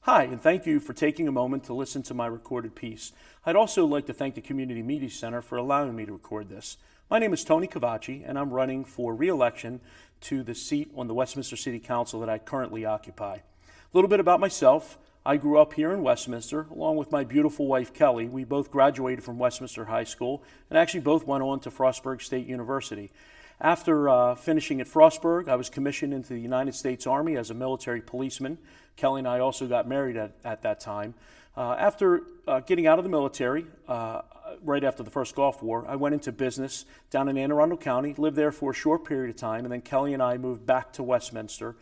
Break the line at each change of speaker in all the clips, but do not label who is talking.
Hi, and thank you for taking a moment to listen to my recorded piece. I'd also like to thank the Community Media Center for allowing me to record this. My name is Tony Chiavacci, and I'm running for re-election to the seat on the Westminster City Council that I currently occupy. A little bit about myself. I grew up here in Westminster, along with my beautiful wife, Kelly. We both graduated from Westminster High School, and actually both went on to Frostburg State University. After finishing at Frostburg, I was commissioned into the United States Army as a military policeman. Kelly and I also got married at that time. After getting out of the military, right after the first Gulf War, I went into business down in Anne Arundel County, lived there for a short period of time, and then Kelly and I moved back to Westminster,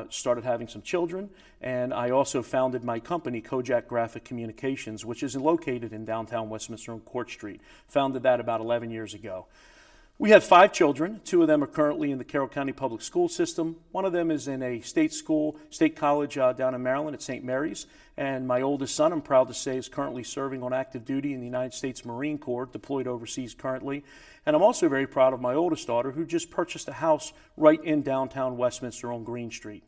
started having some children, and I also founded my company, Kojak Graphic Communications, which is located in downtown Westminster on Court Street. Founded that about 11 years ago. We have 5 children. 2 of them are currently in the Carroll County Public School System. One of them is in a state college down in Maryland at St. Mary's. And my oldest son, I'm proud to say, is currently serving on active duty in the United States Marine Corps, deployed overseas currently. And I'm also very proud of my oldest daughter, who just purchased a house right in downtown Westminster on Green Street.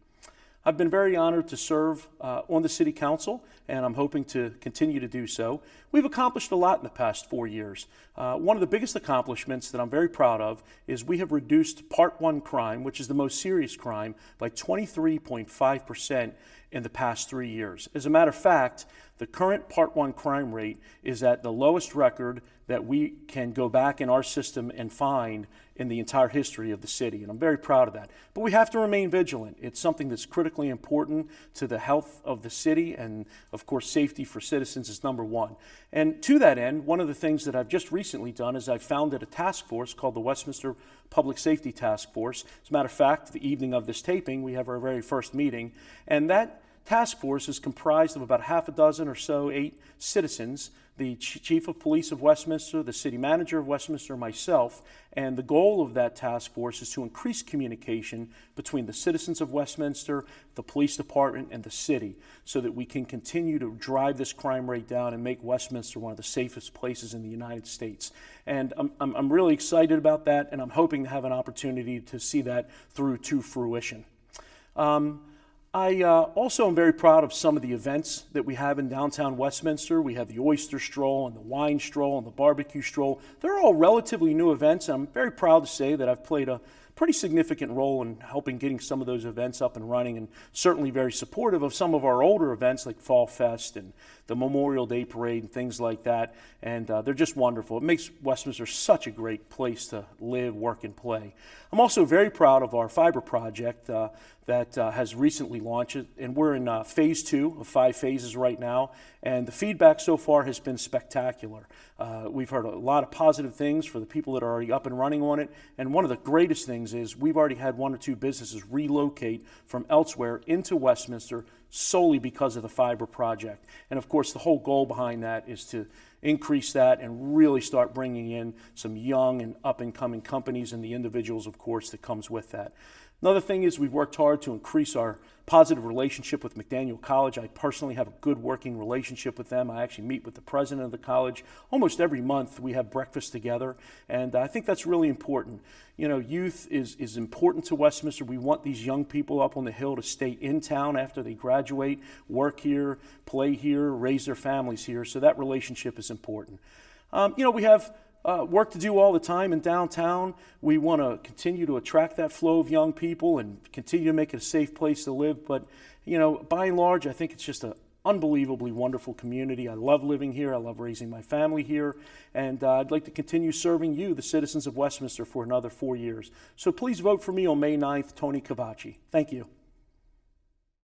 I've been very honored to serve on the City Council, and I'm hoping to continue to do so. We've accomplished a lot in the past 4 years. One of the biggest accomplishments that I'm very proud of is we have reduced Part 1 crime, which is the most serious crime, by 23.5% in the past 3 years. As a matter of fact, the current Part 1 crime rate is at the lowest record that we can go back in our system and find in the entire history of the city, and I'm very proud of that. But we have to remain vigilant. It's something that's critically important to the health of the city, and of course safety for citizens is number one. And to that end, one of the things that I've just recently done is I've founded a task force called the Westminster Public Safety Task Force. As a matter of fact, the evening of this taping, we have our very first meeting, and that task force is comprised of about half a dozen or so, 8 citizens, the Chief of Police of Westminster, the City Manager of Westminster, myself, and the goal of that task force is to increase communication between the citizens of Westminster, the police department, and the city so that we can continue to drive this crime rate down and make Westminster one of the safest places in the United States. And I'm really excited about that, and I'm hoping to have an opportunity to see that through to fruition. I also am very proud of some of the events that we have in downtown Westminster. We have the Oyster Stroll and the Wine Stroll and the Barbecue Stroll. They're all relatively new events, and I'm very proud to say that I've played a pretty significant role in helping getting some of those events up and running, and certainly very supportive of some of our older events like Fall Fest and the Memorial Day Parade and things like that, and they're just wonderful. It makes Westminster such a great place to live, work, and play. I'm also very proud of our fiber project that has recently launched, and we're in phase 2 of 5 phases right now, and the feedback so far has been spectacular. We've heard a lot of positive things for the people that are already up and running on it, and one of the greatest things is we've already had 1 or 2 businesses relocate from elsewhere into Westminster solely because of the fiber project. And of course, the whole goal behind that is to increase that and really start bringing in some young and up-and-coming companies and the individuals, of course, that comes with that. Another thing is we've worked hard to increase our positive relationship with McDaniel College. I personally have a good working relationship with them. I actually meet with the president of the college almost every month. We have breakfast together, and I think that's really important. You know, youth is important to Westminster. We want these young people up on the Hill to stay in town after they graduate, work here, play here, raise their families here, so that relationship is important. We have work to do all the time in downtown. We want to continue to attract that flow of young people and continue to make it a safe place to live. But, by and large, I think it's just an unbelievably wonderful community. I love living here. I love raising my family here. And I'd like to continue serving you, the citizens of Westminster, for another 4 years. So please vote for me on May 9th, Tony Chiavacci. Thank you.